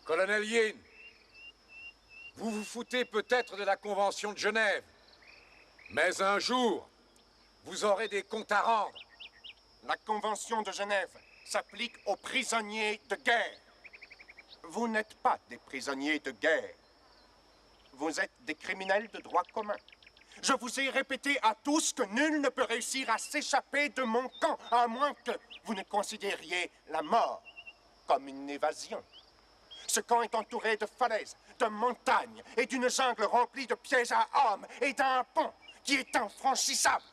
Colonel Yin, vous vous foutez peut-être de la Convention de Genève, mais un jour, vous aurez des comptes à rendre. La Convention de Genève s'applique aux prisonniers de guerre. Vous n'êtes pas des prisonniers de guerre. Vous êtes des criminels de droit commun. Je vous ai répété à tous que nul ne peut réussir à s'échapper de mon camp, à moins que vous ne considériez la mort comme une évasion. Ce camp est entouré de falaises, de montagnes et d'une jungle remplie de pièges à hommes et d'un pont qui est infranchissable.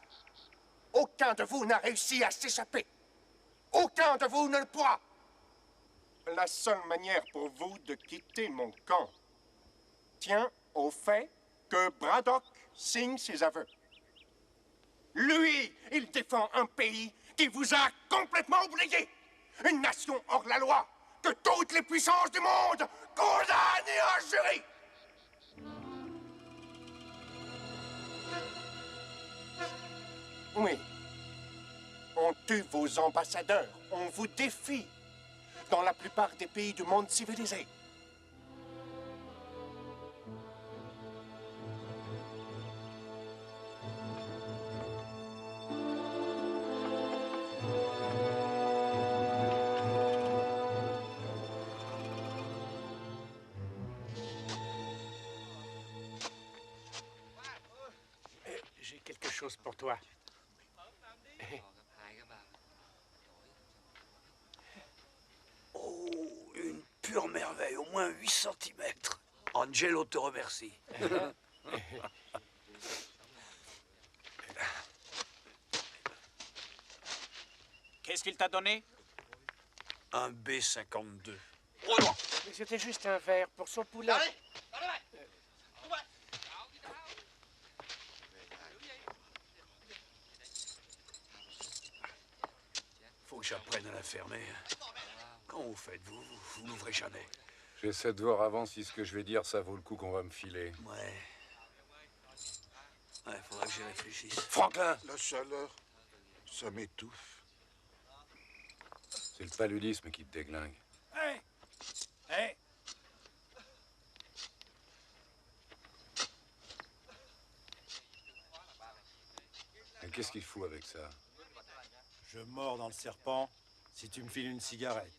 Aucun de vous n'a réussi à s'échapper. Aucun de vous ne le pourra. La seule manière pour vous de quitter mon camp tient au fait que Braddock signe ses aveux. Lui, il défend un pays qui vous a complètement oublié. Une nation hors la loi que toutes les puissances du monde condamnent et injurient. Oui. On tue vos ambassadeurs. On vous défie. Dans la plupart des pays du monde civilisé. J'ai quelque chose pour toi. Oh, une pure merveille, au moins 8 cm. Angelo te remercie. Qu'est-ce qu'il t'a donné? Un B-52. Mais c'était juste un verre pour son poulet. Faut que j'apprenne à la fermer. Quand vous faites, vous n'ouvrez jamais. J'essaie de voir avant si ce que je vais dire, ça vaut le coup qu'on va me filer. Ouais. Ouais, faudrait que j'y réfléchisse. Franklin! La chaleur, ça m'étouffe. C'est le paludisme qui te déglingue. Hé! Hé! Mais qu'est-ce qu'il fout avec ça? Je mords dans le serpent si tu me files une cigarette.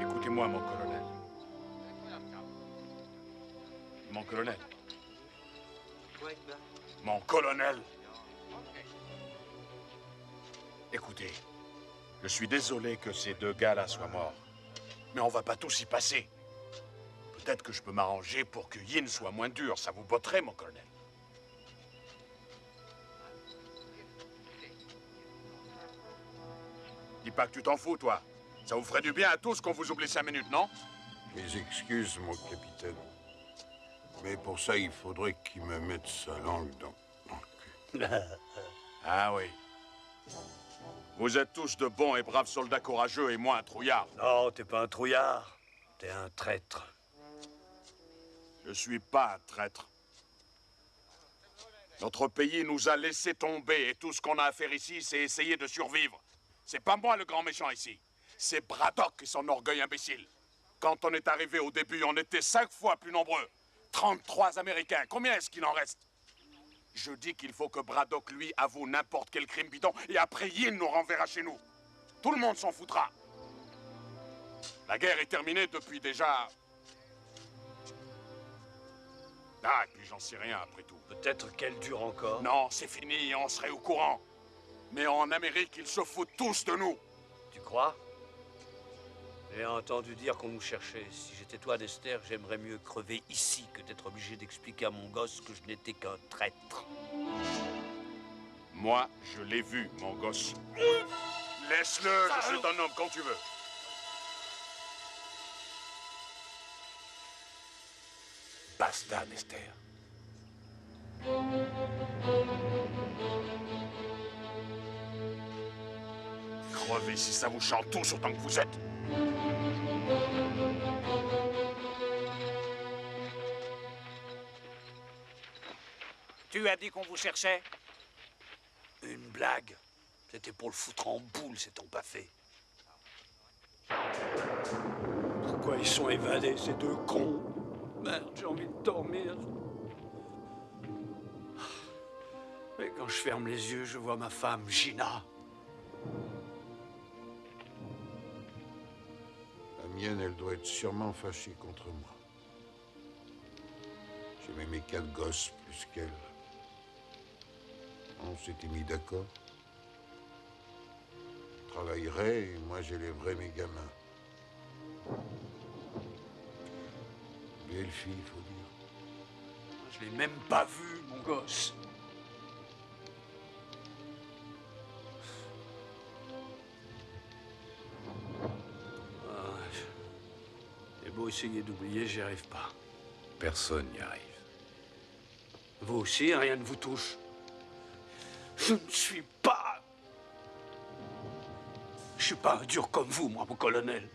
Écoutez-moi, mon colonel. Mon colonel. Mon colonel. Écoutez, je suis désolé que ces deux gars-là soient morts. Mais on va pas tous y passer. Peut-être que je peux m'arranger pour que Yin soit moins dur. Ça vous botterait, mon colonel. Dis pas que tu t'en fous, toi. Ça vous ferait du bien à tous qu'on vous oublie 5 minutes, non? Mes excuses, mon capitaine. Mais pour ça, il faudrait qu'il me mette sa langue dans le cul. Ah oui. Vous êtes tous de bons et braves soldats courageux et moi un trouillard. Non, t'es pas un trouillard. T'es un traître. Je suis pas un traître. Notre pays nous a laissé tomber et tout ce qu'on a à faire ici, c'est essayer de survivre. C'est pas moi le grand méchant ici. C'est Braddock et son orgueil imbécile. Quand on est arrivé au début, on était 5 fois plus nombreux. 33 Américains. Combien est-ce qu'il en reste? Je dis qu'il faut que Braddock, lui, avoue n'importe quel crime bidon, et après Yin nous renverra chez nous. Tout le monde s'en foutra. La guerre est terminée depuis déjà... Ah, et puis j'en sais rien après tout. Peut-être qu'elle dure encore. Non, c'est fini, on serait au courant. Mais en Amérique, ils se foutent tous de nous. Tu crois? J'ai entendu dire qu'on nous cherchait. Si j'étais toi, Dexter, j'aimerais mieux crever ici que d'être obligé d'expliquer à mon gosse que je n'étais qu'un traître. Moi, je l'ai vu, mon gosse. Laisse-le, je suis ton homme quand tu veux. Basta, Dexter. Crevez si ça vous chante tous autant que vous êtes. Tu as dit qu'on vous cherchait? Une blague. C'était pour le foutre en boule, c'est ton pas fait. Pourquoi ils sont évadés, ces deux cons? Merde, j'ai envie de dormir. Mais quand je ferme les yeux, je vois ma femme, Gina. La mienne, elle doit être sûrement fâchée contre moi. J'aimais mes 4 gosses plus qu'elle. On s'était mis d'accord. Je travaillerais et moi j'élèverais mes gamins. Belle fille, faut dire. Je l'ai même pas vu, mon gosse. J'ai beau essayer d'oublier, j'y arrive pas. Personne n'y arrive. Vous aussi, rien ne vous touche. Je ne suis pas... Je suis pas un dur comme vous, moi, mon colonel.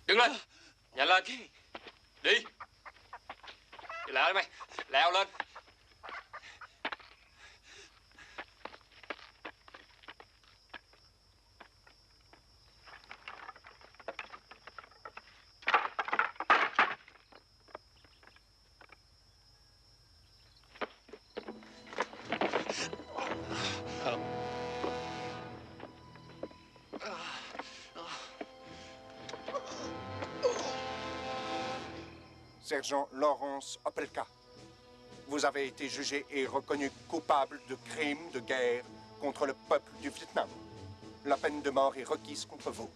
Đứng lên. Nhanh lên. Đi. Đi lại mày. Leo lên. Sergent Lawrence Opelka, vous avez été jugé et reconnu coupable de crimes de guerre contre le peuple du Vietnam. La peine de mort est requise contre vous.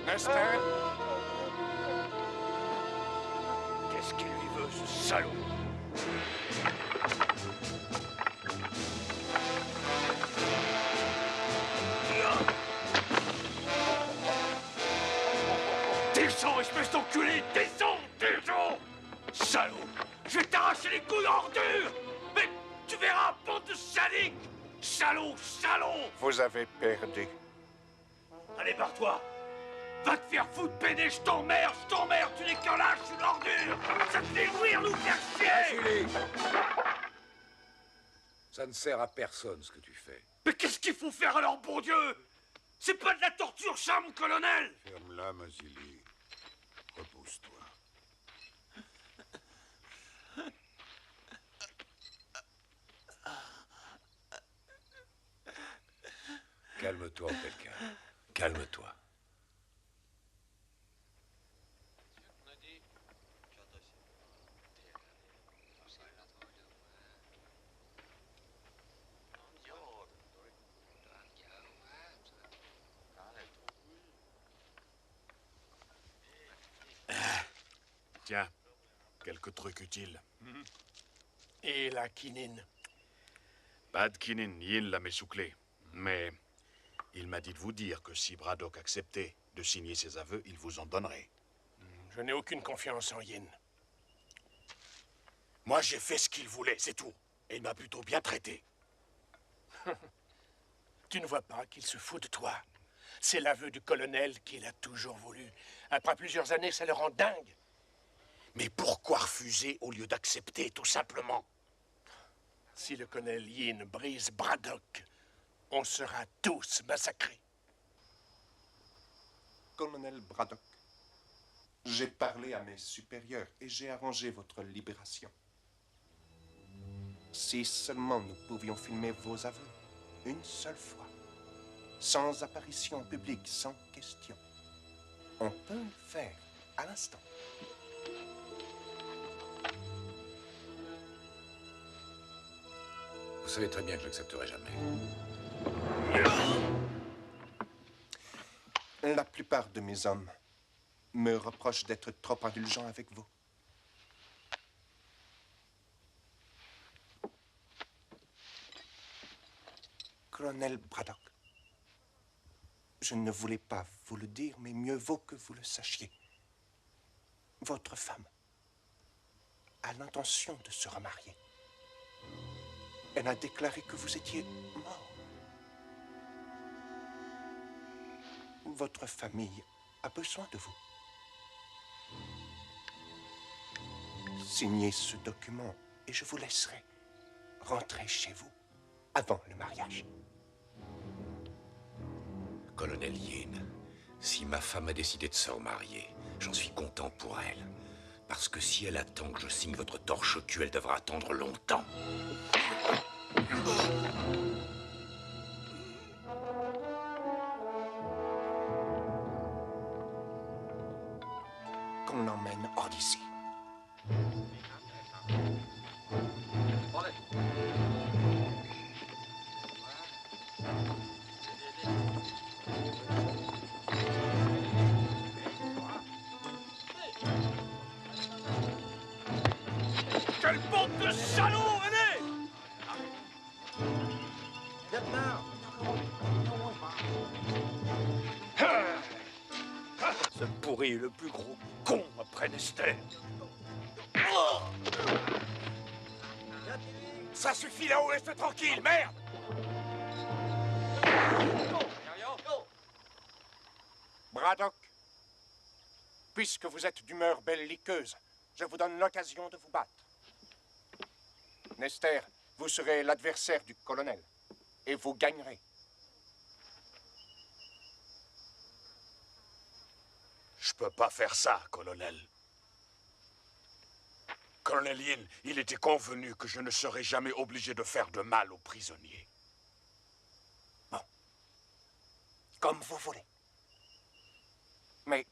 Lester? Qu'est-ce qu'il lui veut, ce salaud? Descends, espèce d'enculé! Descends! Descends! Salaud! Je vais t'arracher les couilles en ordure! Mais tu verras, bande de sadiques! Salaud, salaud! Vous avez perdu. Allez, barre-toi! Va te faire foutre, pédé, je t'emmerde, tu n'es qu'un lâche, une ordure! Ça te fait jouir, nous faire chier! Julie! Ça ne sert à personne, ce que tu fais. Mais qu'est-ce qu'il faut faire alors, bon Dieu? C'est pas de la torture, ça, mon colonel! Ferme-la, Mazili. Repose-toi. Calme-toi, Opelka. Calme-toi. Tiens, quelques trucs utiles. Et la quinine? Pas de quinine, Yin l'a messouclé. Mais il m'a dit de vous dire que si Braddock acceptait de signer ses aveux, il vous en donnerait. Je n'ai aucune confiance en Yin. Moi, j'ai fait ce qu'il voulait, c'est tout. Et il m'a plutôt bien traité. Tu ne vois pas qu'il se fout de toi? C'est l'aveu du colonel qu'il a toujours voulu. Après plusieurs années, ça le rend dingue. Mais pourquoi refuser au lieu d'accepter, tout simplement? Si le colonel Yin brise Braddock, on sera tous massacrés. Colonel Braddock, j'ai parlé à mes supérieurs et j'ai arrangé votre libération. Si seulement nous pouvions filmer vos aveux, une seule fois, sans apparition publique, sans question. On peut le faire à l'instant. Vous savez très bien que je n'accepterai jamais. La plupart de mes hommes me reprochent d'être trop indulgent avec vous. Colonel Braddock, je ne voulais pas vous le dire, mais mieux vaut que vous le sachiez. Votre femme a l'intention de se remarier. Elle a déclaré que vous étiez mort. Votre famille a besoin de vous. Signez ce document et je vous laisserai rentrer chez vous avant le mariage. Colonel Yin, si ma femme a décidé de se remarier, j'en suis content pour elle. Parce que si elle attend que je signe votre torche au cul, elle devra attendre longtemps. Qu'on l'emmène hors d'ici. Quelle bande de salauds, allez! Ce pourri est le plus gros con après Nester. Ça suffit là-haut, laisse-le tranquille, merde! Braddock, puisque vous êtes d'humeur belliqueuse, je vous donne l'occasion de vous battre. Nester, vous serez l'adversaire du colonel, et vous gagnerez. Je peux pas faire ça, colonel. Colonel Yin, il était convenu que je ne serais jamais obligé de faire de mal aux prisonniers. Bon. Comme vous voulez. Mais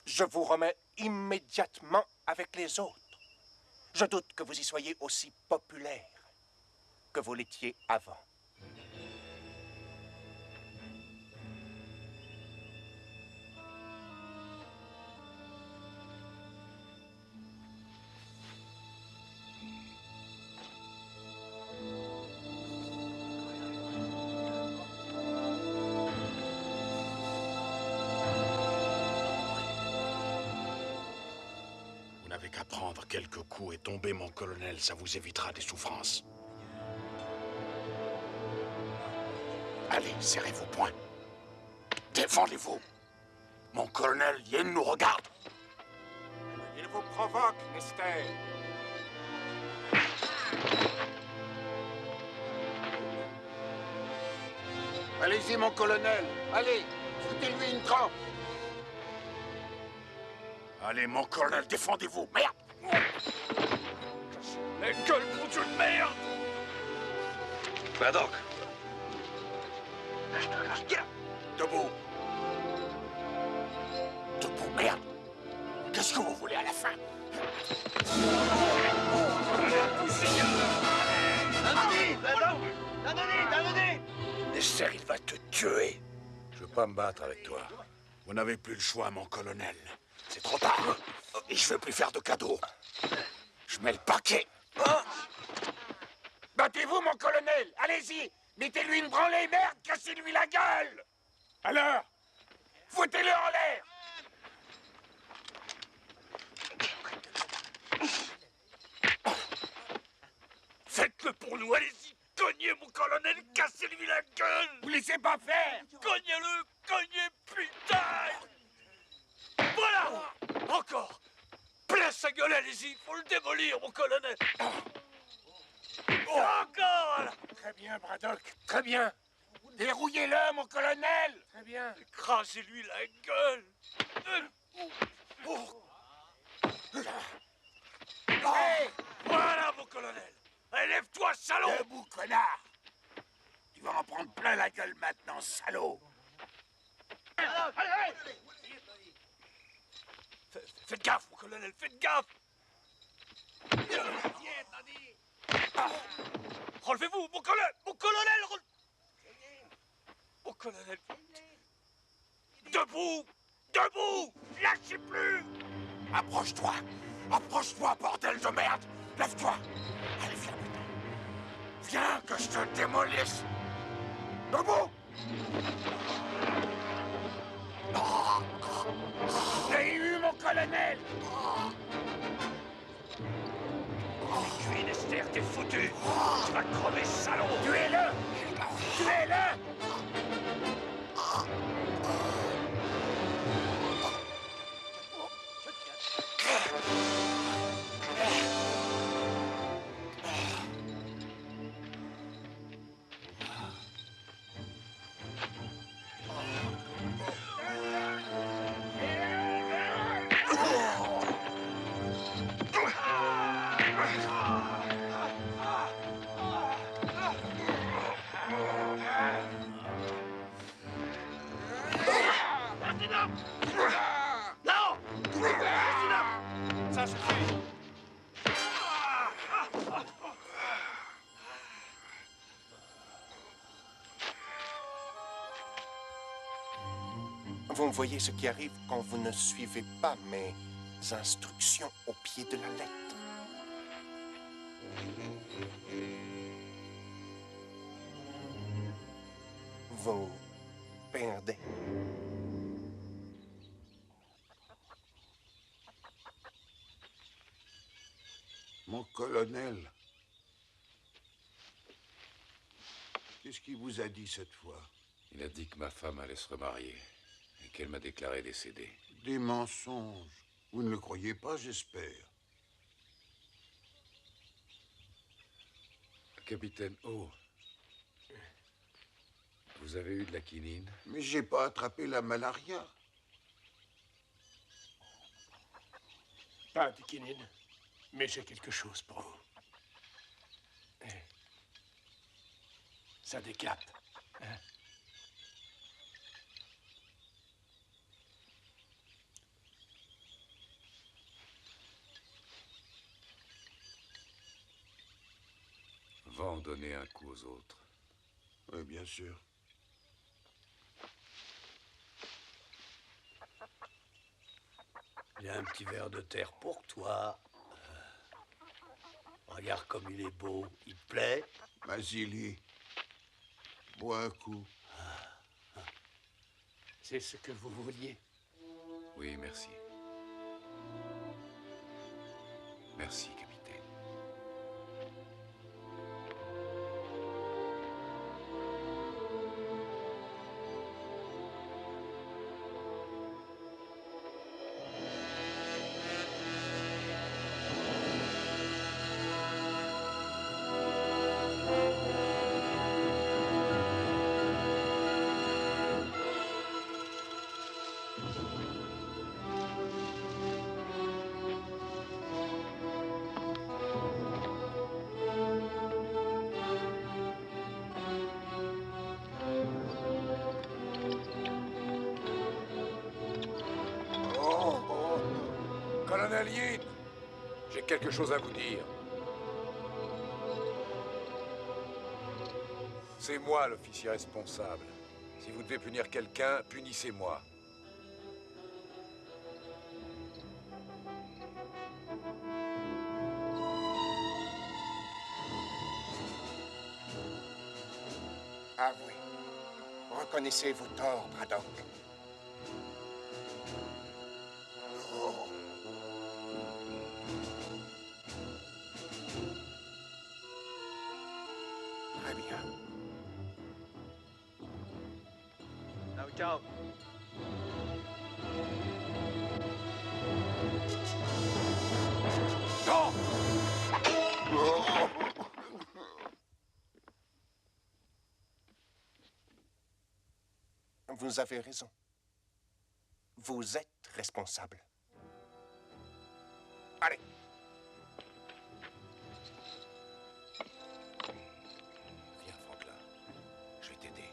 je vous remets immédiatement avec les autres. Je doute que vous y soyez aussi populaire que vous l'étiez avant. Vous n'avez qu'à prendre quelques coups et tomber, mon colonel, ça vous évitera des souffrances. serrez vos poings. Défendez-vous. Mon colonel Yin nous regarde. Il vous provoque, Nester. Allez-y, mon colonel. Allez, foutez-lui une trempe. Allez, mon colonel, défendez-vous. Merde! La gueule, mon Dieu de merde! Braddock, Debout. Debout, merde. Qu'est-ce que vous voulez à la fin? Nester, il va te tuer. Je veux pas me battre avec toi. Vous n'avez plus le choix, mon colonel. C'est trop tard. Et je veux plus faire de cadeaux. Je mets le paquet. Battez-vous, mon colonel. Allez-y. Mettez-lui une branlée, merde. Cassez-lui la gueule. Alors, foutez-le en l'air. Faites-le pour nous, allez-y! Cognez, mon colonel, cassez-lui la gueule! Vous laissez pas faire. Cognez-le! Cognez, putain! Voilà! Encore! Plein sa gueule, allez-y! Faut le démolir, mon colonel! Encore! Là. Très bien, Braddock. Très bien. Dérouillez-le, mon colonel. Très bien. Écrasez-lui la gueule! Hey, Voilà, mon colonel! Allez, lève-toi, salaud! debout, connard. Tu vas en prendre plein la gueule maintenant, salaud. Faites gaffe, mon colonel, faites gaffe! Relevez-vous, mon colonel! Mon colonel! Mon colonel! Debout! Debout! Lâchez plus! Approche-toi. Approche-toi, bordel de merde. Lève-toi. Allez, viens maintenant. Viens que je te démolisse. Debout. J'ai eu, mon colonel. Tu es Nester, t'es foutu! Tu vas crever, salaud! Tuez-le. Tuez-le. Ça suffit! Vous voyez ce qui arrive quand vous ne suivez pas mes instructions au pied de la lettre. Vous perdez. Mon colonel. Qu'est-ce qu'il vous a dit cette fois? Il a dit que ma femme allait se remarier et qu'elle m'a déclaré décédée. Des mensonges. Vous ne le croyez pas, j'espère. Capitaine O, vous avez eu de la quinine? Mais j'ai pas attrapé la malaria. Pas de quinine, mais j'ai quelque chose pour vous. Ça décape. Hein? Va en donner un coup aux autres. Oui, bien sûr. Il y a un petit verre de terre pour toi. Regarde comme il est beau. Il te plaît? Vasily, bois un coup. C'est ce que vous vouliez. Oui, merci. Merci, capitaine. Colonel Yin, j'ai quelque chose à vous dire. C'est moi l'officier responsable. Si vous devez punir quelqu'un, punissez-moi. Avouez. Reconnaissez vos torts, Braddock. Très bien. Ciao. Non! Vous avez raison. Vous êtes responsable. Allez. Viens, Franklin. Je vais t'aider.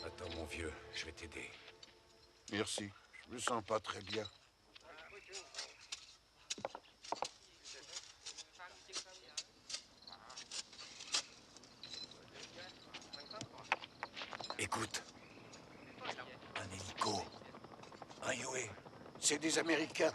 Attends, mon vieux, je vais t'aider. Merci. Je me sens pas très bien. Écoute. Un hélico. Un Yue. C'est des Américains.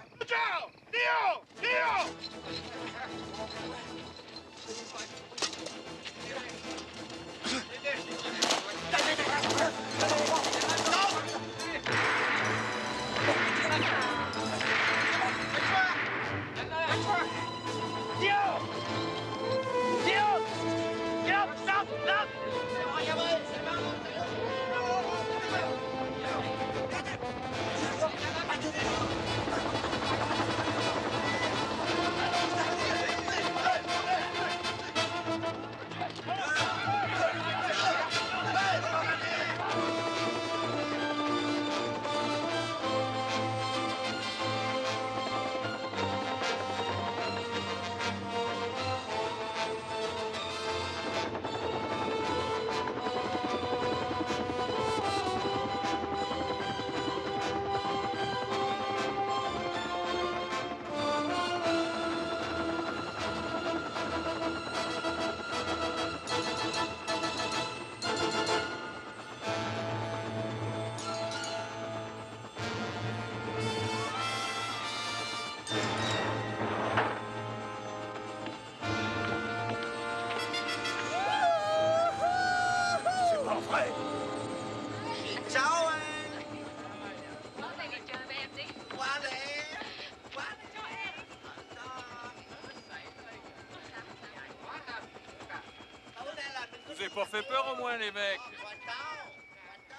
pas fait peur au moins, les mecs.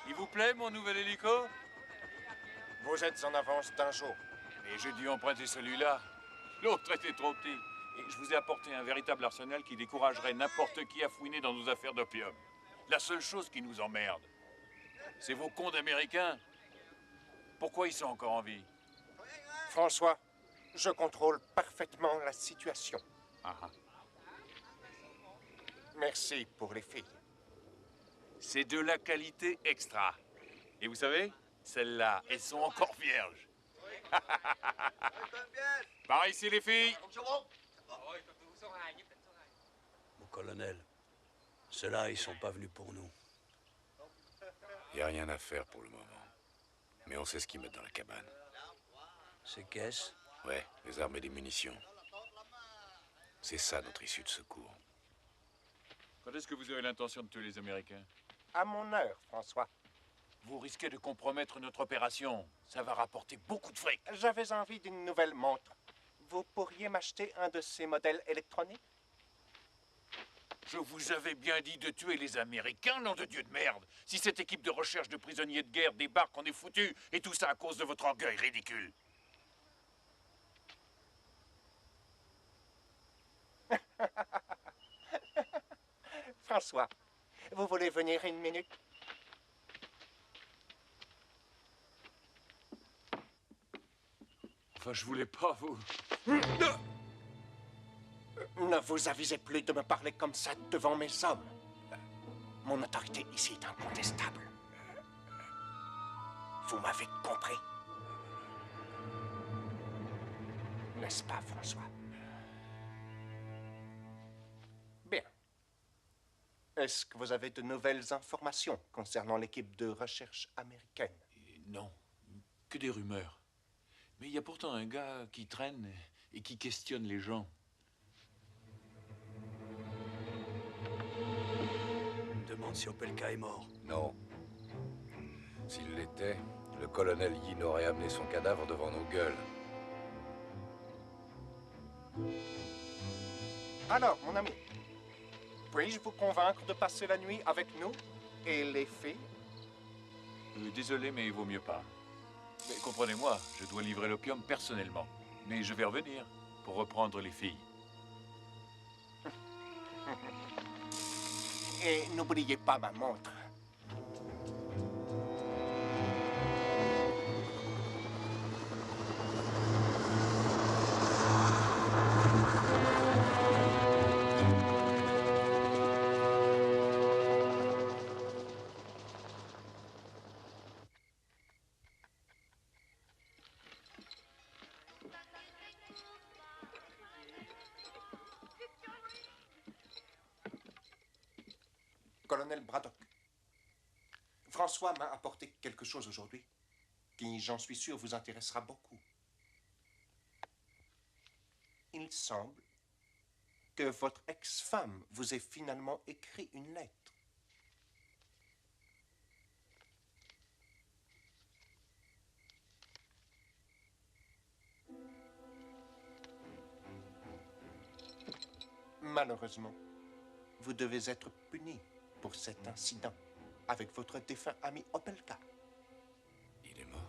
Il vous plaît, mon nouvel hélico? Vous êtes en avance d'un jour. Mais j'ai dû emprunter celui-là. L'autre était trop petit. Et je vous ai apporté un véritable arsenal qui découragerait n'importe qui à fouiner dans nos affaires d'opium. La seule chose qui nous emmerde, c'est vos cons d'Américains. Pourquoi ils sont encore en vie? François, je contrôle parfaitement la situation. Ah ah. Merci pour les filles. C'est de la qualité extra. Et vous savez, celles-là, elles sont encore vierges. Par ici, les filles. Mon colonel, ceux-là, ils sont pas venus pour nous. Il n'y a rien à faire pour le moment. Mais on sait ce qu'ils mettent dans la cabane. Ces caisses? Ouais, les armes et les munitions. C'est ça notre issue de secours. Quand est-ce que vous aurez l'intention de tuer les Américains? À mon heure, François. Vous risquez de compromettre notre opération. Ça va rapporter beaucoup de fric. J'avais envie d'une nouvelle montre. Vous pourriez m'acheter un de ces modèles électroniques? Je vous avais bien dit de tuer les Américains, nom de Dieu de merde. Si cette équipe de recherche de prisonniers de guerre débarque, on est foutu. Et tout ça à cause de votre orgueil ridicule. François, vous voulez venir une minute? Enfin, je voulais pas vous... Ne vous avisez plus de me parler comme ça devant mes hommes. Mon autorité ici est incontestable. Vous m'avez compris? N'est-ce pas, François? Bien. Est-ce que vous avez de nouvelles informations concernant l'équipe de recherche américaine? Non, que des rumeurs. Mais il y a pourtant un gars qui traîne et qui questionne les gens. Je me demande si Opelka est mort. Non. S'il l'était, le colonel Yin aurait amené son cadavre devant nos gueules. Alors, mon ami, puis-je vous convaincre de passer la nuit avec nous et les filles? Désolé, mais il vaut mieux pas. Mais comprenez-moi, je dois livrer l'opium personnellement. Mais je vais revenir pour reprendre les filles. Et n'oubliez pas ma montre. Colonel Braddock, François m'a apporté quelque chose aujourd'hui qui, j'en suis sûr, vous intéressera beaucoup. Il semble que votre ex-femme vous ait finalement écrit une lettre. Malheureusement, vous devez être puni pour cet incident avec votre défunt ami Opelka. Il est mort.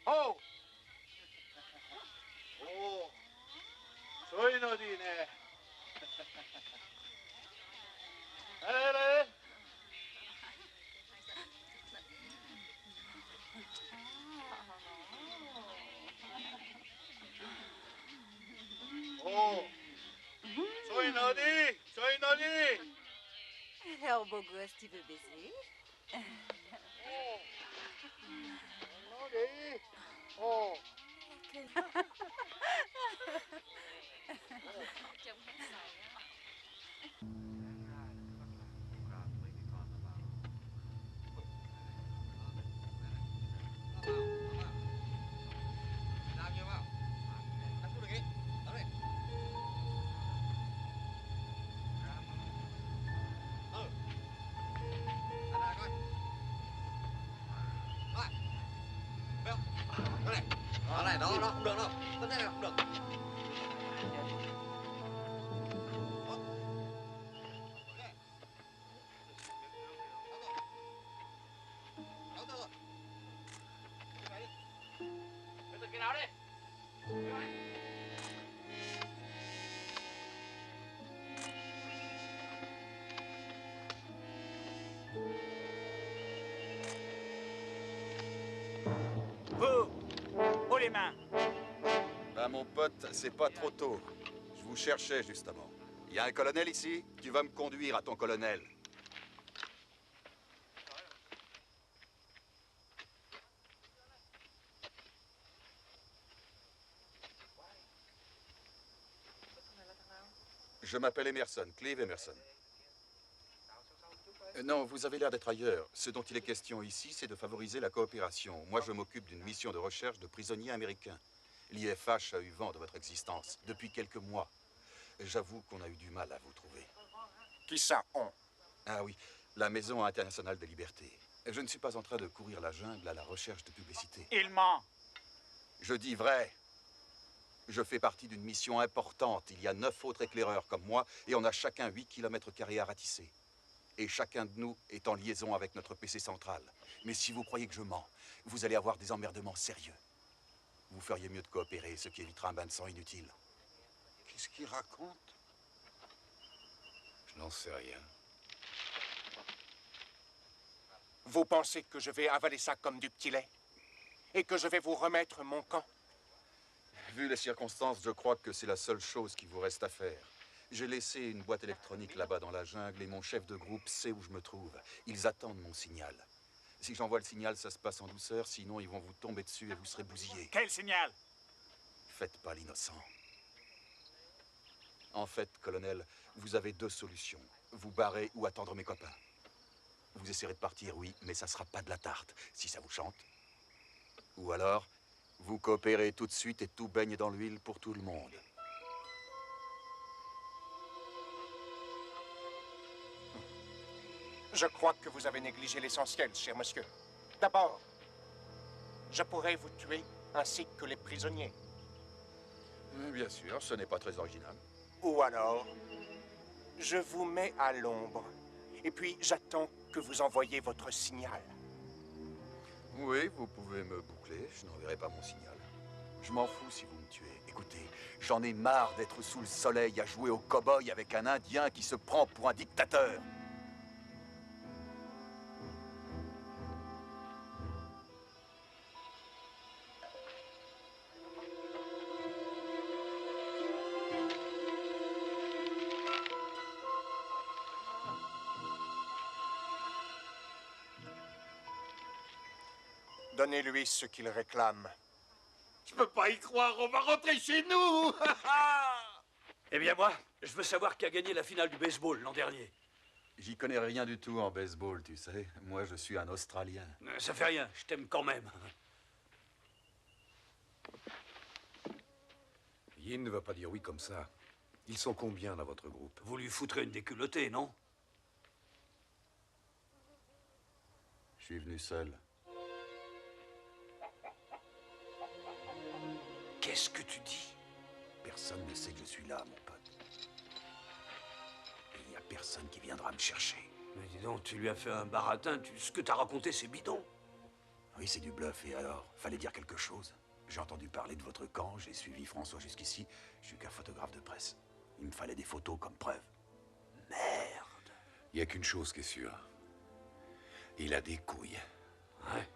Oh! Oh! Soy Nodine. Allez! Oh! Soy Nodi! Soy Nodi! Alors, beau gosse, tu veux baiser? Oh! Nodi! Oh! Đó này, đó, không được đâu. Thế này là không được. Cái nào đi. Vous, haut les mains. Ben, mon pote, c'est pas trop tôt. Je vous cherchais, justement. Il y a un colonel ici? Tu vas me conduire à ton colonel. Je m'appelle Emerson, Clive Emerson. Non, vous avez l'air d'être ailleurs. Ce dont il est question ici, c'est de favoriser la coopération. Moi, je m'occupe d'une mission de recherche de prisonniers américains. L'IFH a eu vent de votre existence depuis quelques mois. J'avoue qu'on a eu du mal à vous trouver. Qui ça, on? Ah oui, la Maison internationale de liberté. Je ne suis pas en train de courir la jungle à la recherche de publicité. Il ment. Je dis vrai. Je fais partie d'une mission importante. Il y a 9 autres éclaireurs comme moi et on a chacun 8 km² à ratisser. Et chacun de nous est en liaison avec notre PC central. Mais si vous croyez que je mens, vous allez avoir des emmerdements sérieux. Vous feriez mieux de coopérer, ce qui évitera un bain de sang inutile. Qu'est-ce qu'il raconte? Je n'en sais rien. Vous pensez que je vais avaler ça comme du petit lait? Et que je vais vous remettre mon camp? Vu les circonstances, je crois que c'est la seule chose qui vous reste à faire. J'ai laissé une boîte électronique là-bas dans la jungle et mon chef de groupe sait où je me trouve. Ils attendent mon signal. Si j'envoie le signal, ça se passe en douceur, sinon ils vont vous tomber dessus et vous serez bousillés. Quel signal? Faites pas l'innocent. En fait, colonel, vous avez 2 solutions. Vous barrer ou attendre mes copains. Vous essaierez de partir, oui, mais ça sera pas de la tarte, si ça vous chante. Ou alors, vous coopérez tout de suite et tout baigne dans l'huile pour tout le monde. Je crois que vous avez négligé l'essentiel, cher monsieur. D'abord, je pourrais vous tuer ainsi que les prisonniers. Bien sûr, ce n'est pas très original. Ou alors, je vous mets à l'ombre. Et puis, j'attends que vous envoyiez votre signal. Oui, vous pouvez me boucler, je n'enverrai pas mon signal. Je m'en fous si vous me tuez. Écoutez, j'en ai marre d'être sous le soleil à jouer au cow-boy avec un Indien qui se prend pour un dictateur. Donnez-lui ce qu'il réclame. Je peux pas y croire, on va rentrer chez nous. Eh bien moi, je veux savoir qui a gagné la finale du baseball l'an dernier. J'y connais rien du tout en baseball, tu sais. Moi, je suis un Australien. Ça fait rien, je t'aime quand même. Yin ne va pas dire oui comme ça. Ils sont combien dans votre groupe? Vous lui foutrez une déculottée, non? Je suis venu seul. Qu'est-ce que tu dis? Personne ne sait que je suis là, mon pote. Et il n'y a personne qui viendra me chercher. Mais dis donc, tu lui as fait un baratin, ce que t'as raconté, c'est bidon. Oui, c'est du bluff, et alors? Fallait dire quelque chose. J'ai entendu parler de votre camp, j'ai suivi François jusqu'ici. Je suis qu'un photographe de presse. Il me fallait des photos comme preuve. Merde. Il n'y a qu'une chose qui est sûre. Il a des couilles. Ouais.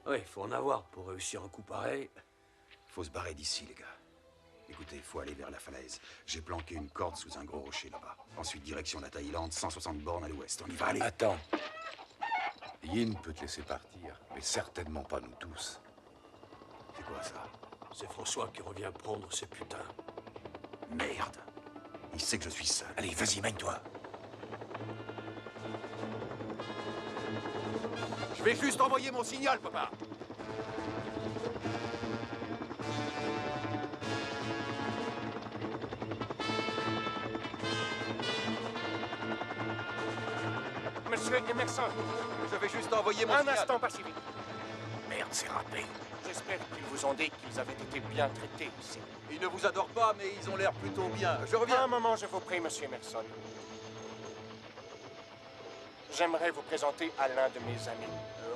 Ouais, il faut en avoir pour réussir un coup pareil. Faut se barrer d'ici, les gars. Écoutez, il faut aller vers la falaise. J'ai planqué une corde sous un gros rocher là-bas. Ensuite, direction la Thaïlande, 160 bornes à l'ouest. On y va, aller. Attends. Yin peut te laisser partir, mais certainement pas nous tous. C'est quoi ça? C'est François qui revient prendre ses putains. Merde. Il sait que je suis seul. Allez, vas-y, mène-toi. Je vais juste envoyer mon signal, papa. Monsieur Emerson, je vais juste envoyer mon un signal. instant, pas si vite. Merde, c'est râpé. Je j'espère qu'ils vous ont dit qu'ils avaient été bien traités ici. Ils ne vous adorent pas, mais ils ont l'air plutôt bien. Je reviens. Un moment, je vous prie, monsieur Emerson. J'aimerais vous présenter à l'un de mes amis.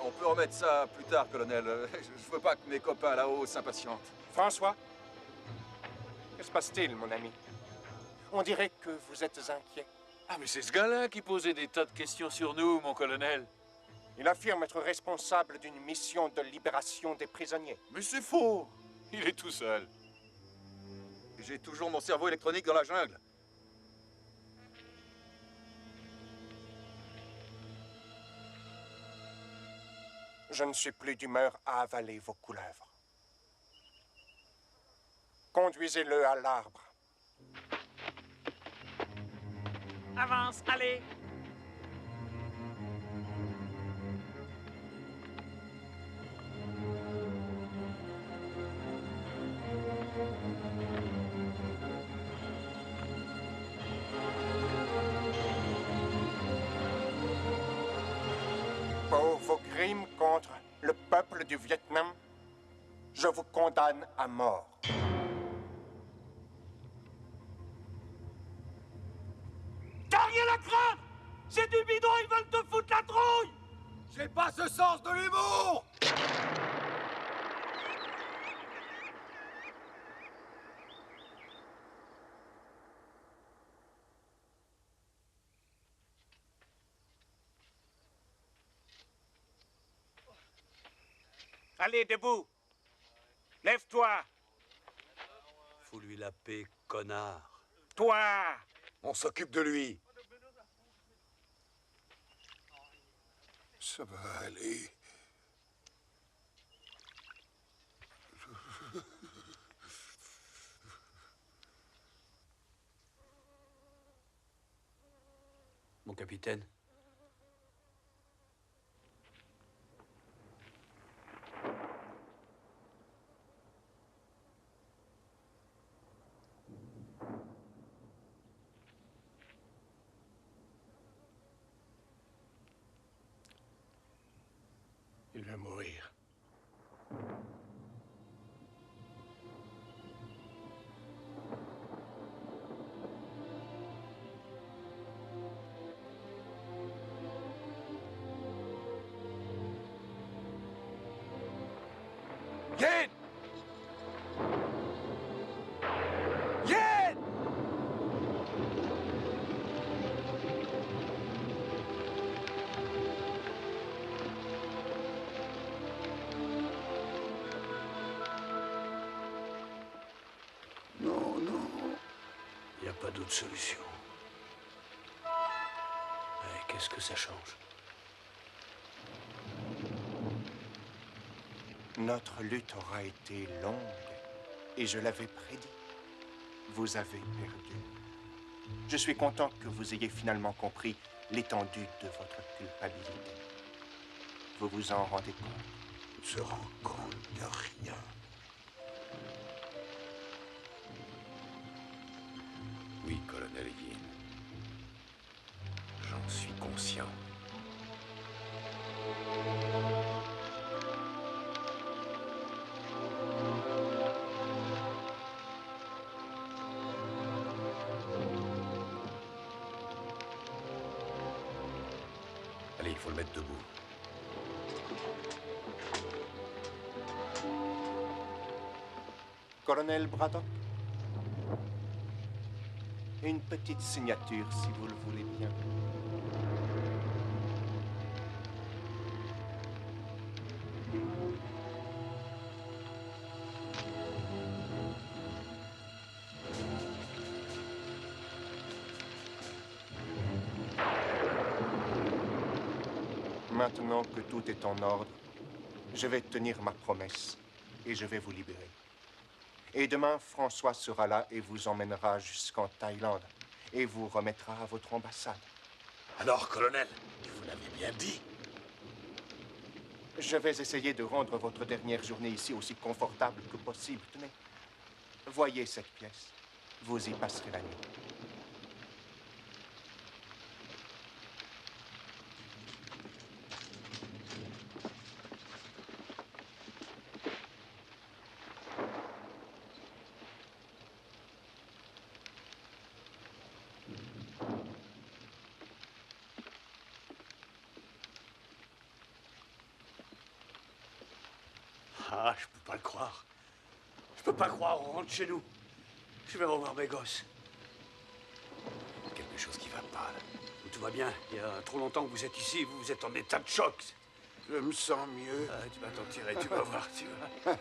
On peut remettre ça plus tard, colonel. Je veux pas que mes copains là-haut s'impatientent. François, que se passe-t-il, mon ami? On dirait que vous êtes inquiet. Ah, mais c'est ce gars-là qui posait des tas de questions sur nous, mon colonel. Il affirme être responsable d'une mission de libération des prisonniers. Mais c'est faux. Il est tout seul. J'ai toujours mon cerveau électronique dans la jungle. Je ne suis plus d'humeur à avaler vos couleuvres. Conduisez-le à l'arbre. Avance, allez. Pour vos crimes contre le peuple du Vietnam, je vous condamne à mort. T'as rien à craindre! C'est du bidon, ils veulent te foutre la trouille! J'ai pas ce sens de l'humour! Allez, debout! Lève-toi! Fous lui la paix, connard. Toi! On s'occupe de lui. Ça va aller. Mon capitaine. Il va mourir. Yen! Yen! Non, non. Il n'y a pas d'autre solution. Et qu'est-ce que ça change? Notre lutte aura été longue, et je l'avais prédit. Vous avez perdu. Je suis content que vous ayez finalement compris l'étendue de votre culpabilité. Vous vous en rendez compte? On se rend compte de rien. Oui, colonel Yin. J'en suis conscient. Allez, il faut le mettre debout. Colonel Braddock? Une petite signature, si vous le voulez bien. Maintenant que tout est en ordre, je vais tenir ma promesse et je vais vous libérer. Et demain, François sera là et vous emmènera jusqu'en Thaïlande et vous remettra à votre ambassade. Alors, colonel, vous l'avez bien dit. Je vais essayer de rendre votre dernière journée ici aussi confortable que possible. Tenez, voyez cette pièce. Vous y passerez la nuit. Ah, je peux pas le croire. Je peux pas croire, on rentre chez nous. Je vais revoir mes gosses. Quelque chose qui va pas, là. Tout va bien. Il y a trop longtemps que vous êtes ici, vous êtes en état de choc. Je me sens mieux. Ah, tu vas t'en tirer, tu vas voir, tu vas.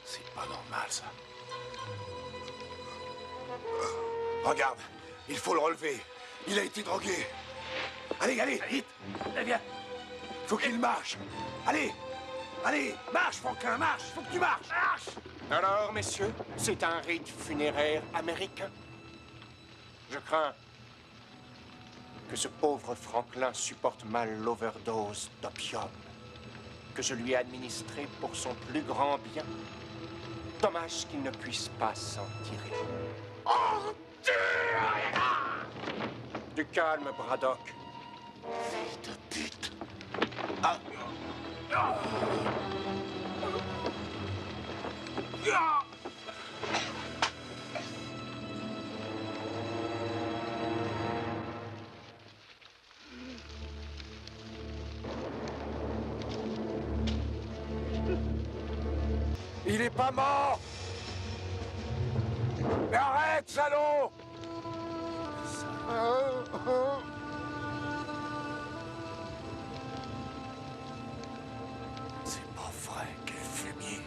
C'est pas normal, ça. Regarde, il faut le relever. Il a été drogué. Allez, allez, vite. Allez, viens. Faut qu'il marche. Allez, allez, marche, Franklin, marche. Faut que tu marches. Marche. Alors, messieurs, c'est un rite funéraire américain. Je crains que ce pauvre Franklin supporte mal l'overdose d'opium que je lui ai administré pour son plus grand bien. Dommage qu'il ne puisse pas s'en tirer. Oh, Du calme, Braddock. fils de pute. Ah. Il est pas mort! Mais arrête, salaud! C'est pas vrai, quel fumier.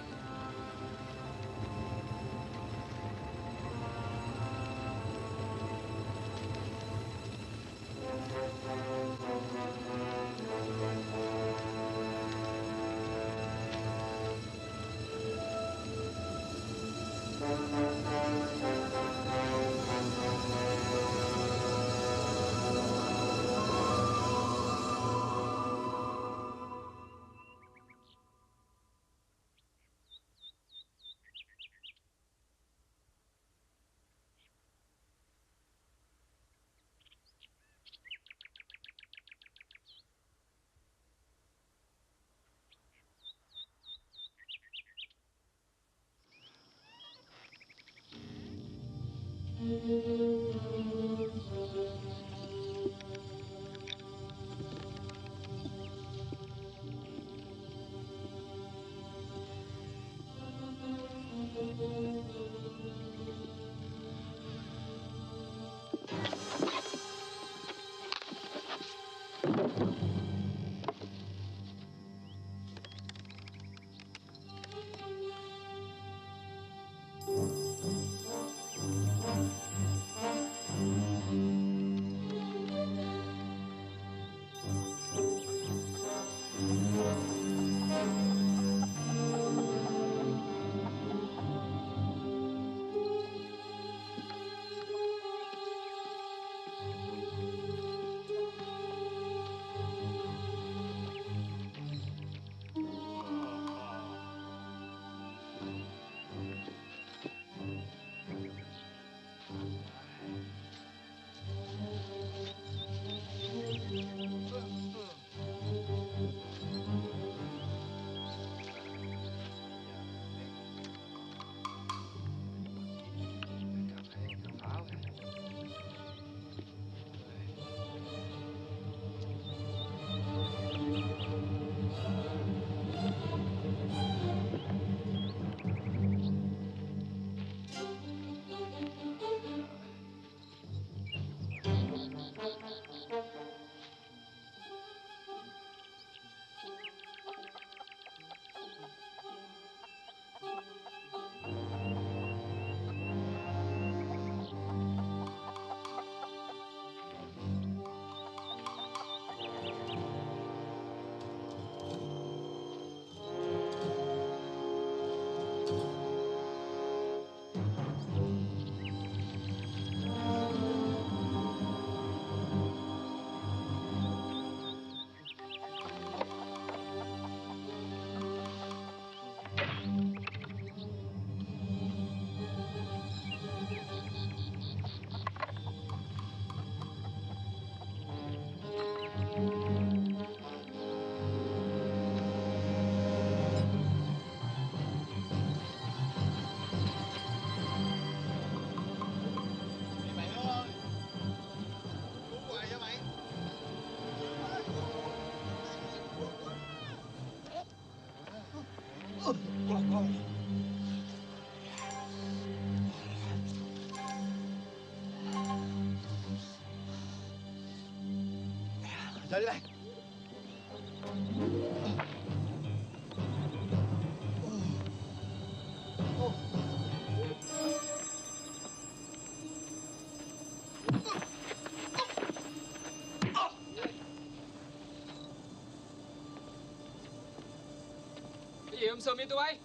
Cái gì ông Sơ mi tụi bay?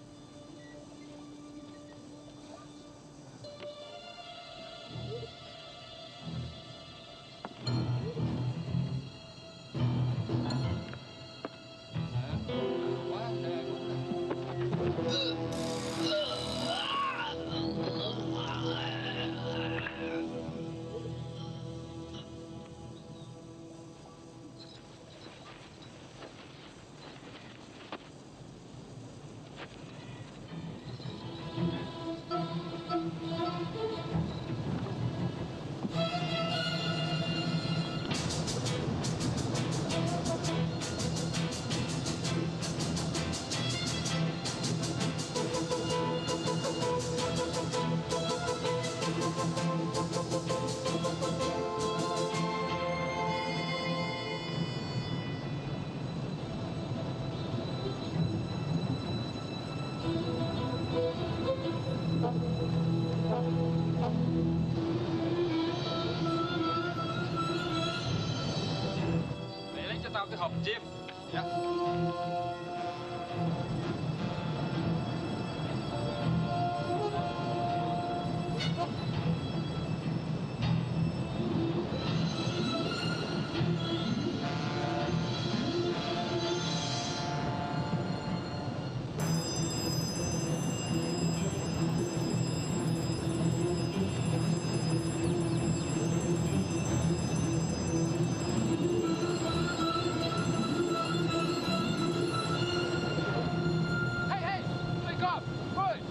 Mày lấy cho tao cái hộp chim. Dạ. Hey, hey! Wake up! Good!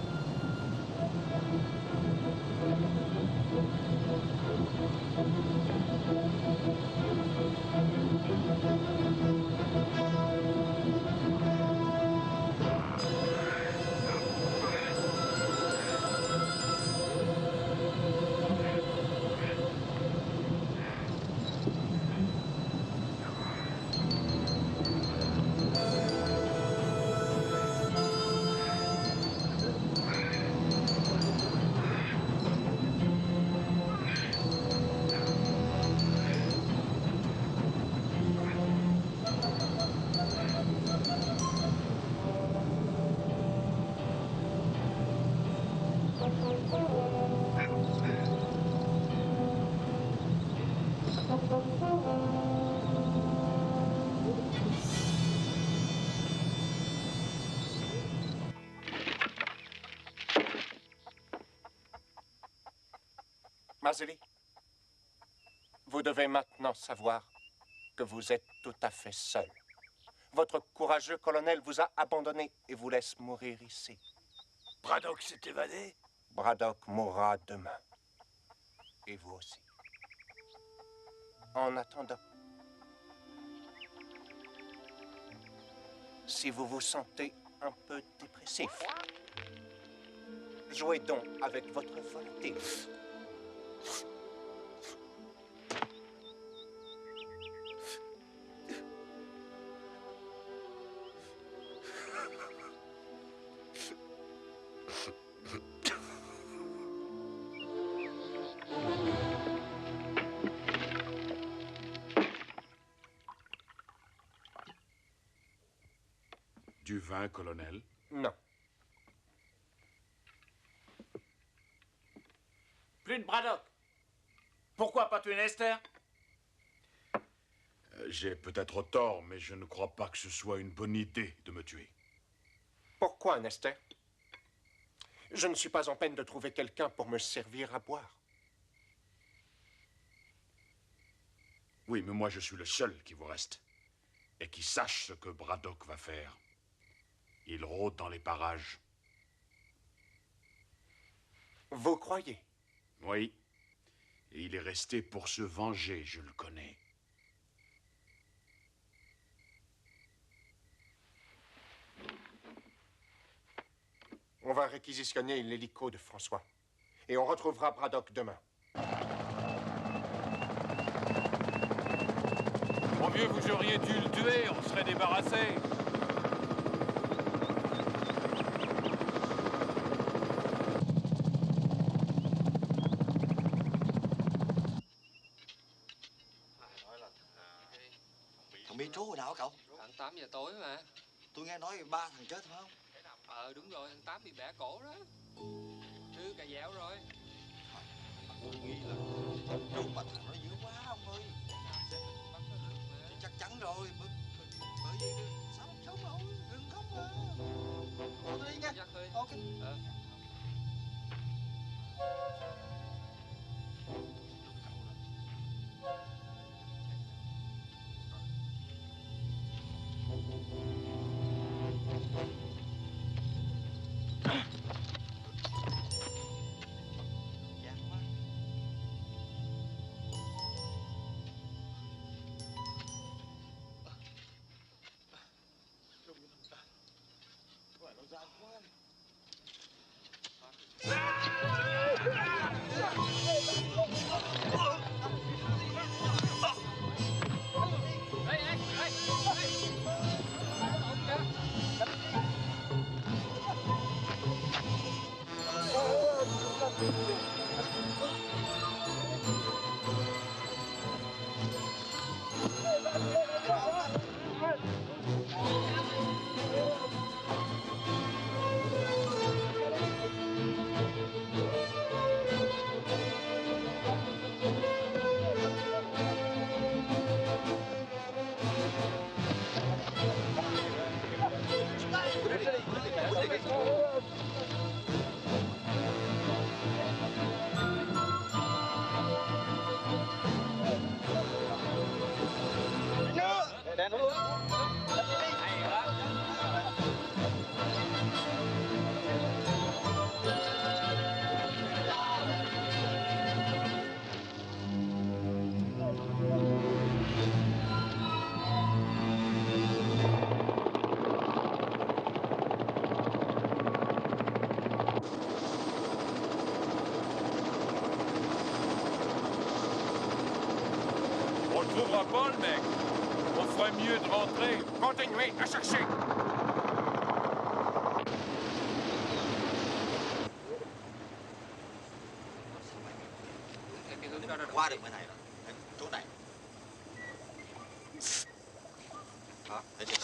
Mazeli, vous devez maintenant savoir que vous êtes tout à fait seul. Votre courageux colonel vous a abandonné et vous laisse mourir ici. Braddock s'est évadé? Braddock mourra demain. Et vous aussi. En attendant, si vous vous sentez un peu dépressif, jouez donc avec votre volonté. Du vin, colonel? Non. Plus de Braddock. Pourquoi pas tuer Nester? J'ai peut-être tort, mais je ne crois pas que ce soit une bonne idée de me tuer. Pourquoi, Nester? Je ne suis pas en peine de trouver quelqu'un pour me servir à boire. Oui, mais moi je suis le seul qui vous reste. Et qui sache ce que Braddock va faire. Il rôde dans les parages. Vous croyez? Oui. Et il est resté pour se venger, je le connais. va réquisitionner l'hélico de François. Et on retrouvera Braddock demain. Mon vieux, vous auriez dû le tuer, on serait débarrassé. Thằng Mitro hồi nào hả cậu? Khoảng 8 giờ tối mà. Tôi nghe nói 3 thằng chết phải không? Đúng rồi, thằng Tám bị bẻ cổ đó. Hư cà dẻo rồi. Tôi nghĩ là Mitro mà thằng nó dữ quá ông ơi. Chắc chắn rồi. Bởi vì sao không sống nổi, đừng khóc mà. Thôi tôi đi nha. Ok. On le trouvera pas, le mec. On ferait mieux de rentrer. Continuez à chercher. Qua được bên này rồi. Chỗ này. Đó, thấy chưa?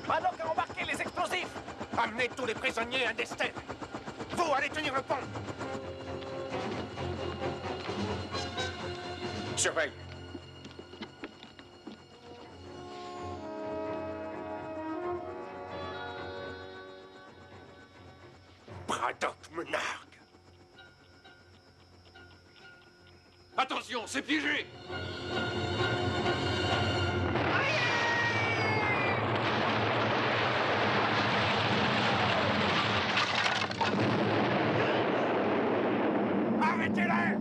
Braddock a embarqué les explosifs. Amenez tous les prisonniers à Dester. Vous allez tenir le pont. Surveille. Braddock me nargue. Attention, c'est piégé. Arrêtez-les!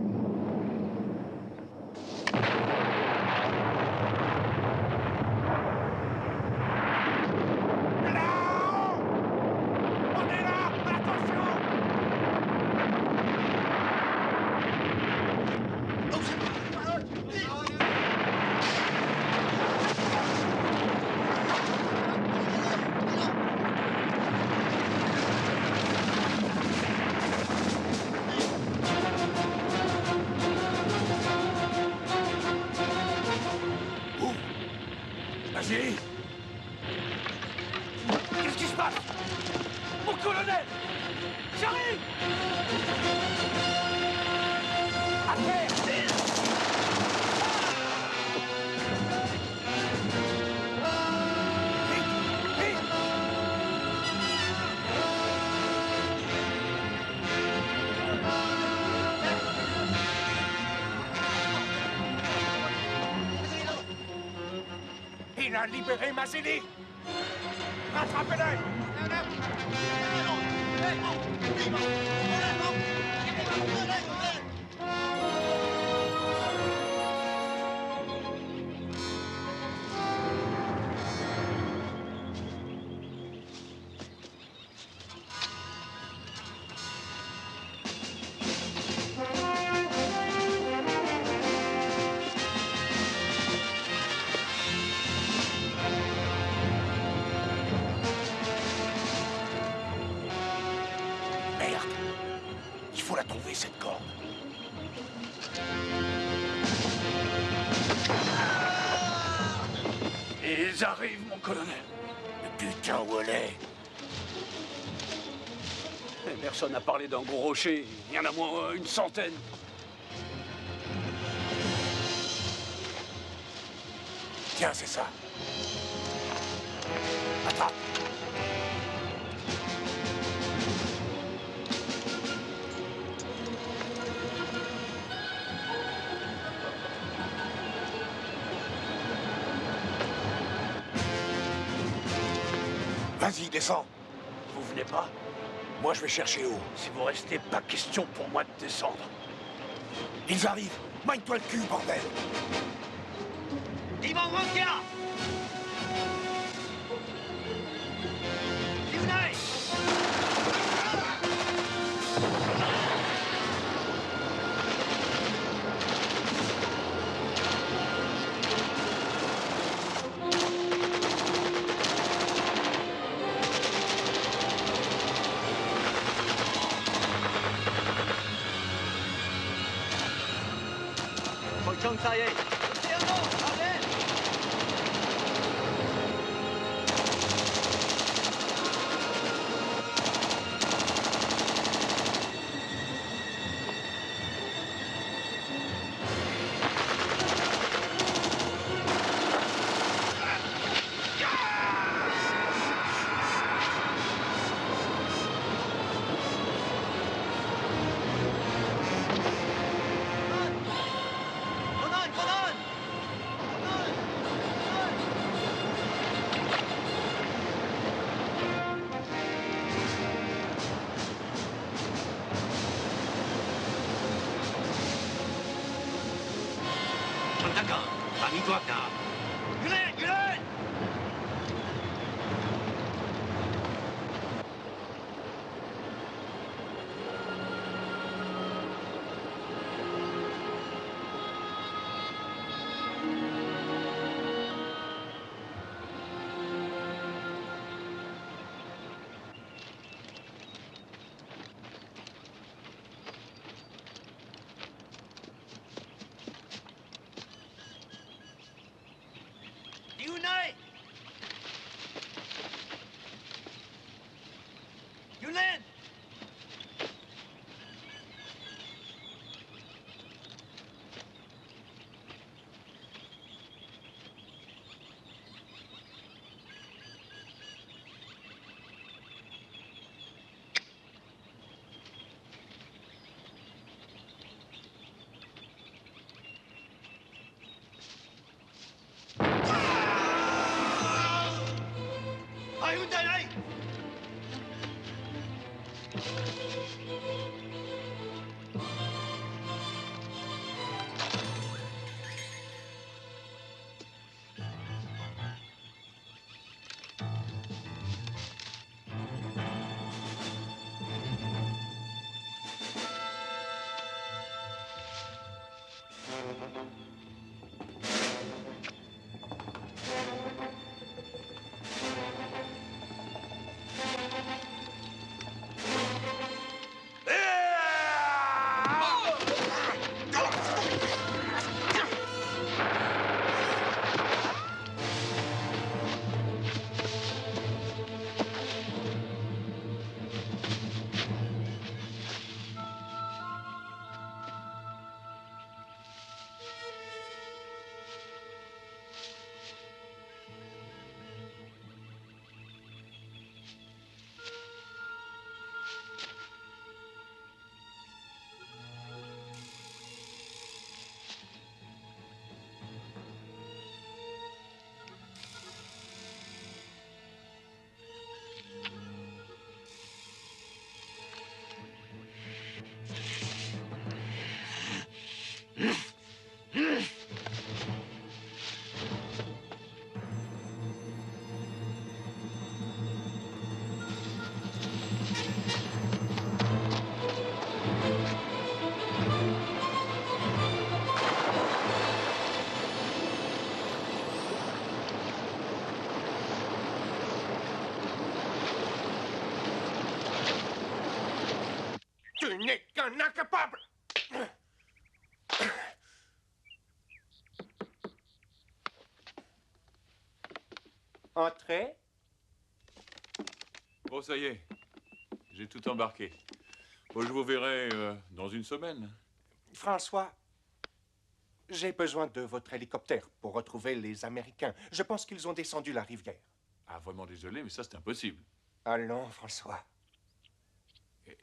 Vasily! Qu'est-ce qui se passe? Mon colonel! J'arrive! À terre! Il a libéré Vasily! Rattrapez-le! Merde! Il faut la trouver, cette corde. Ils arrivent, mon colonel. Mais putain, où elle est? Personne n'a parlé d'un gros rocher. Il y en a moins une centaine. Tiens, c'est ça. Attrape. Vas-y, descends. Vous venez pas? Moi, je vais chercher haut. Si vous restez, pas question pour moi de descendre. Ils arrivent. Magne-toi le cul, bordel. qu'un incapable. Entrez. Bon, ça y est. J'ai tout embarqué. Bon, je vous verrai dans une semaine. François, j'ai besoin de votre hélicoptère pour retrouver les Américains. Je pense qu'ils ont descendu la rivière. Ah, vraiment désolé, mais ça, c'est impossible. Allons, François.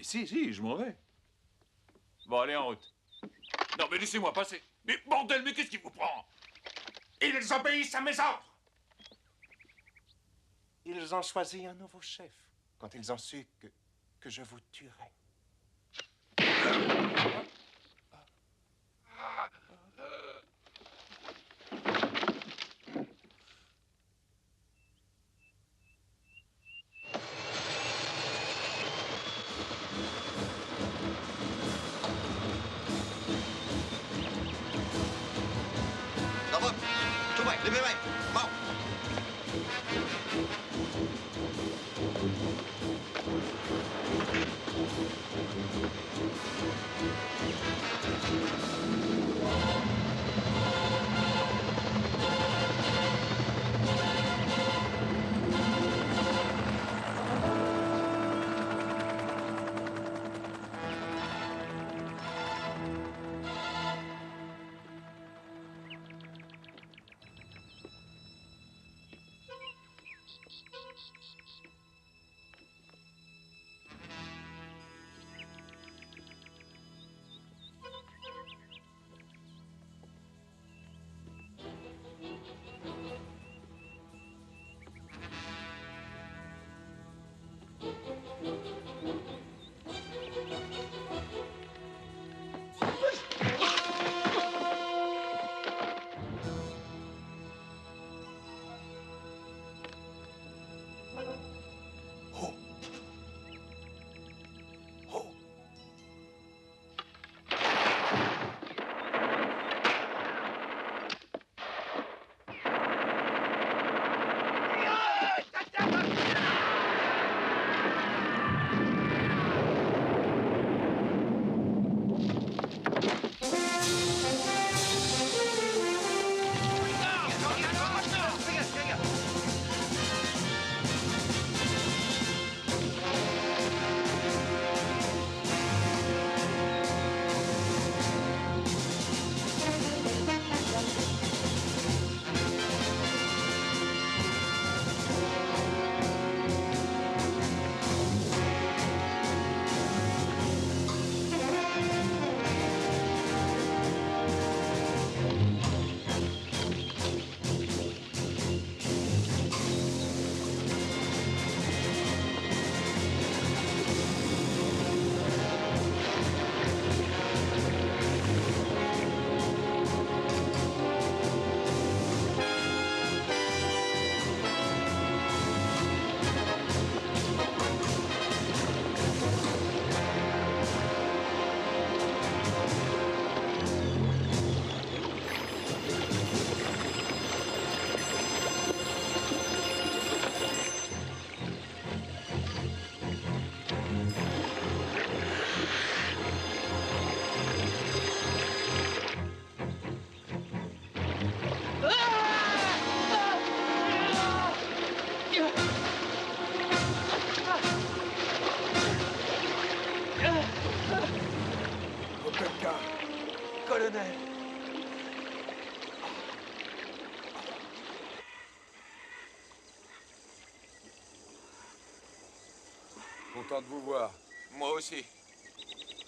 Si, je m'en vais. Bon, allez, en route. Non, mais laissez-moi passer. Mais bordel, mais qu'est-ce qui vous prend? Ils obéissent à mes ordres. Ils ont choisi un nouveau chef quand ils ont su que je vous tuerais. Dạ vâng, chú Bảy lên máy bay, mau. Colonel. Content de vous voir. Moi aussi.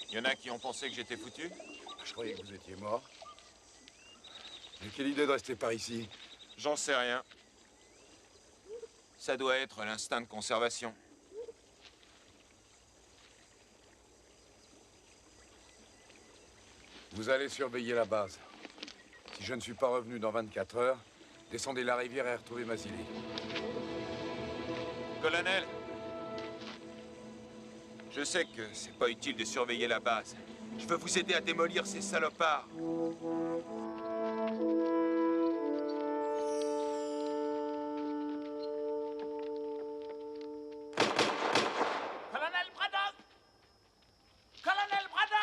Il y en a qui ont pensé que j'étais foutu? Je croyais que vous étiez mort. Mais quelle idée de rester par ici? J'en sais rien. Ça doit être l'instinct de conservation. Vous allez surveiller la base. Si je ne suis pas revenu dans 24 heures, descendez la rivière et retrouvez Mazzilli. Colonel, je sais que c'est pas utile de surveiller la base. Je veux vous aider à démolir ces salopards. Colonel Braddock! Colonel Braddock!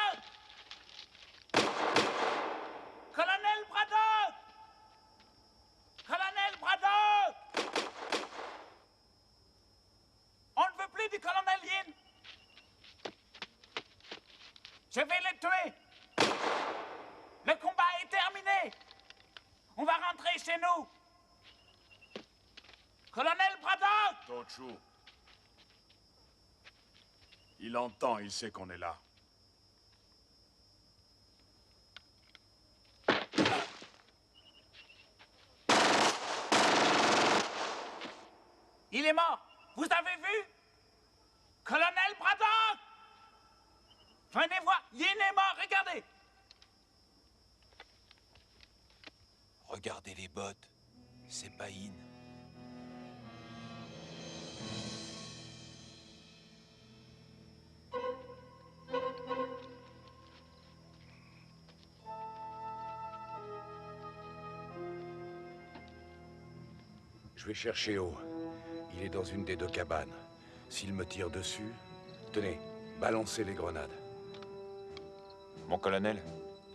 les tuer. Le combat est terminé. On va rentrer chez nous. Colonel Braddock! Tochu. Il entend, il sait qu'on est là. Il est mort. Vous avez vu? Colonel Braddock! Venez voir, Yin est mort, regardez. Regardez les bottes. C'est pas Yin. Je vais chercher O. Il est dans une des 2 cabanes. S'il me tire dessus, tenez, balancez les grenades. Mon colonel,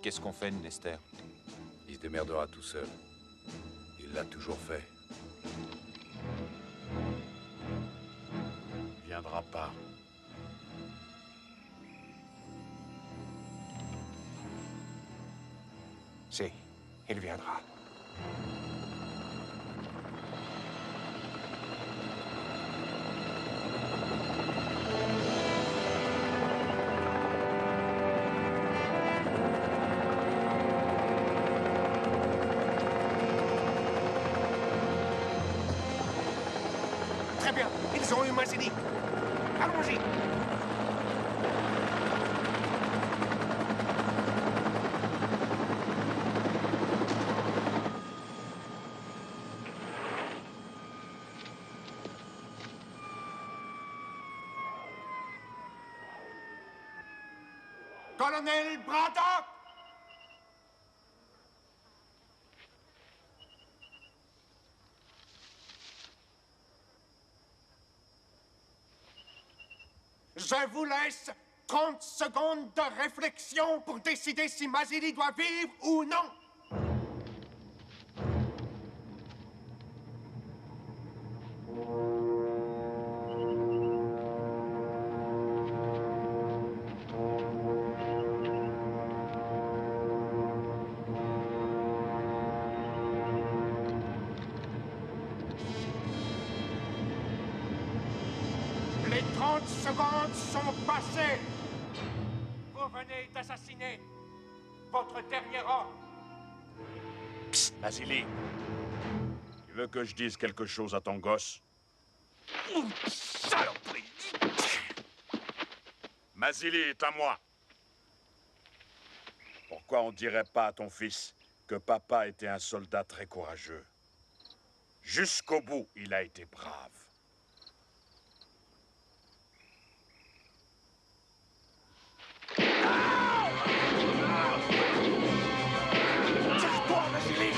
qu'est-ce qu'on fait de Nester? Il se démerdera tout seul. Il l'a toujours fait. Il viendra pas. Si, il viendra. Très bien, ils ont eu Mazini. Allons-y. Colonel Braddock! Je vous laisse 30 secondes de réflexion pour décider si Mazili doit vivre ou non. Les 30 secondes sont passées. Vous venez d'assassiner votre dernier homme. Psst, Mazili. Tu veux que je dise quelque chose à ton gosse? Saloperie! Mazili est à moi. Pourquoi on dirait pas à ton fils que papa était un soldat très courageux? Jusqu'au bout, il a été brave. Tire-toi, Mazili!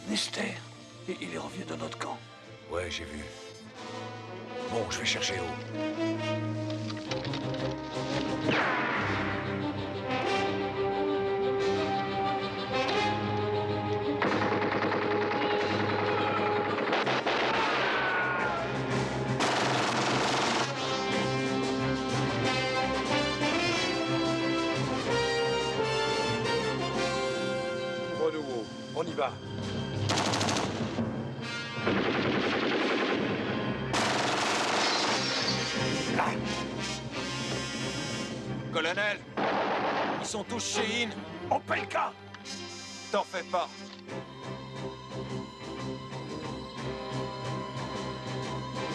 Nester, il est revenu dans notre camp. Ouais, j'ai vu. Bon, je vais chercher O. Ouvre-nous, on y va. Là. Colonel, ils sont tous chez In. Opelka! T'en fais pas.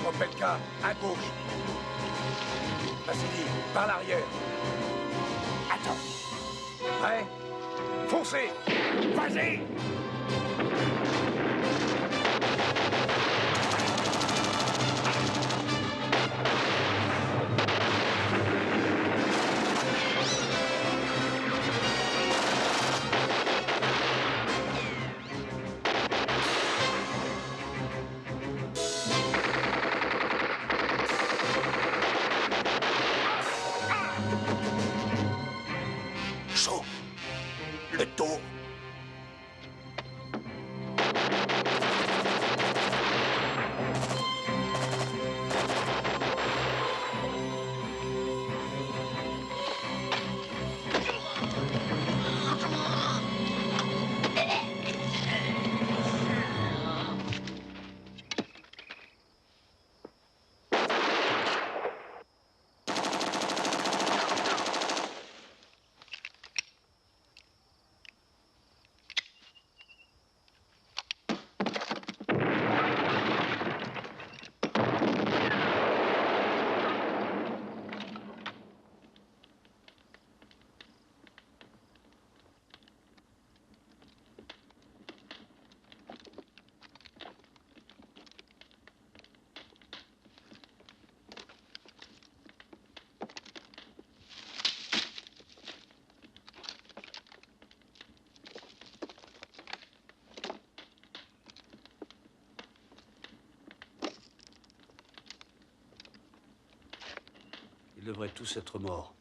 Opelka, à gauche. Vasily, par l'arrière. Attends. Prêt? Foncez! Vas-y! devraient tous être morts.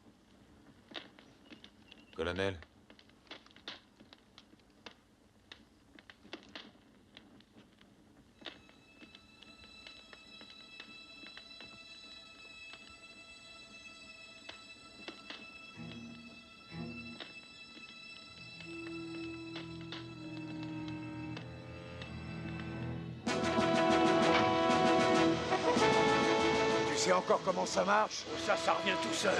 Colonel, Tu sais encore comment ça marche? Ça revient tout seul.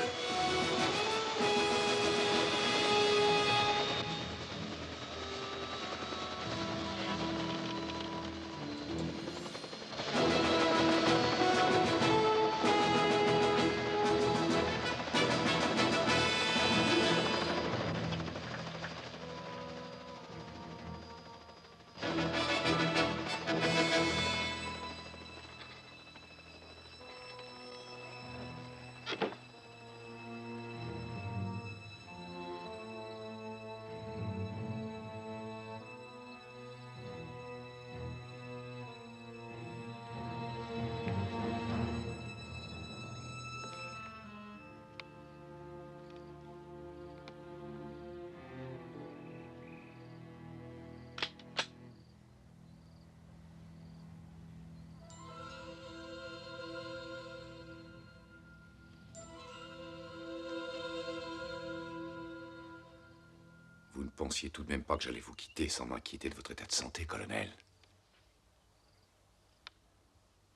Vous ne pensiez tout de même pas que j'allais vous quitter sans m'inquiéter de votre état de santé, colonel?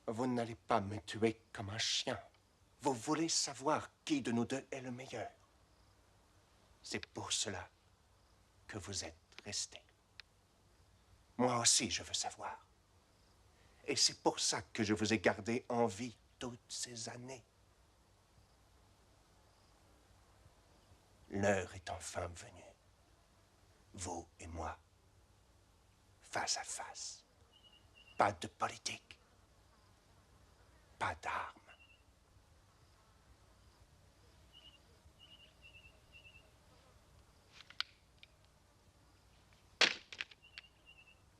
Vous n'allez pas me tuer comme un chien. Vous voulez savoir qui de nous deux est le meilleur. C'est pour cela que vous êtes resté. Moi aussi, je veux savoir. Et c'est pour ça que je vous ai gardé en vie toutes ces années. L'heure est enfin venue. Vous et moi, face à face. Pas de politique. Pas d'armes.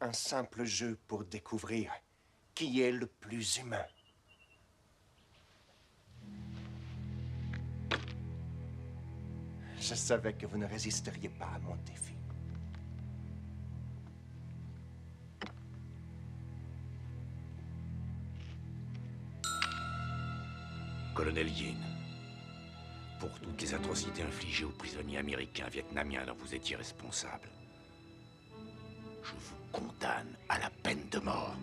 Un simple jeu pour découvrir qui est le plus humain. Je savais que vous ne résisteriez pas à mon défi. Colonel Yin, pour toutes les atrocités infligées aux prisonniers américains vietnamiens dont vous étiez responsable, je vous condamne à la peine de mort.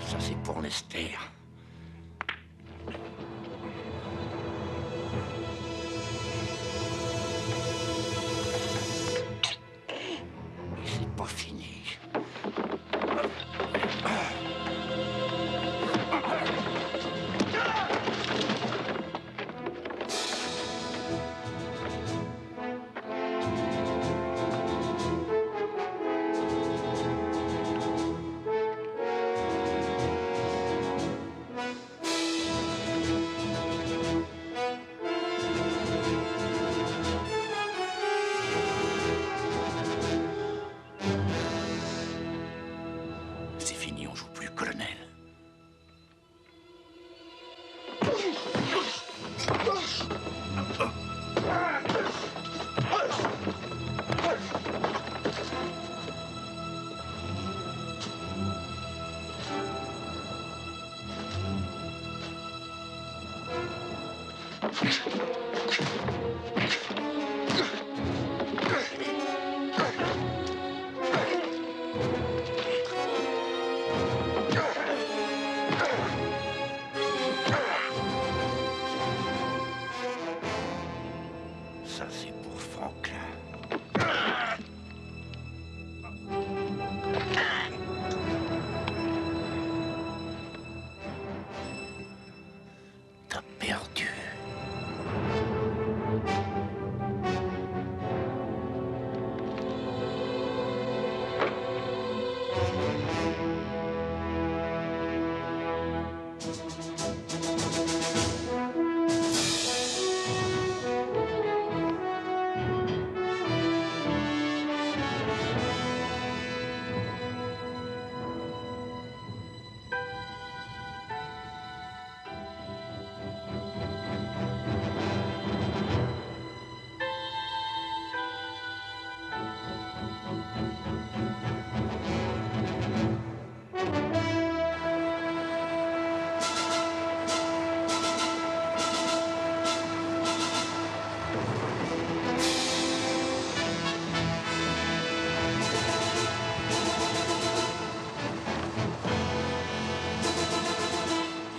Ça, c'est pour Lester. pas fini. C'est fini, on joue plus, colonel. Ça, c'est pour Franklin. T'as perdu.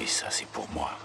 Et ça, c'est pour moi.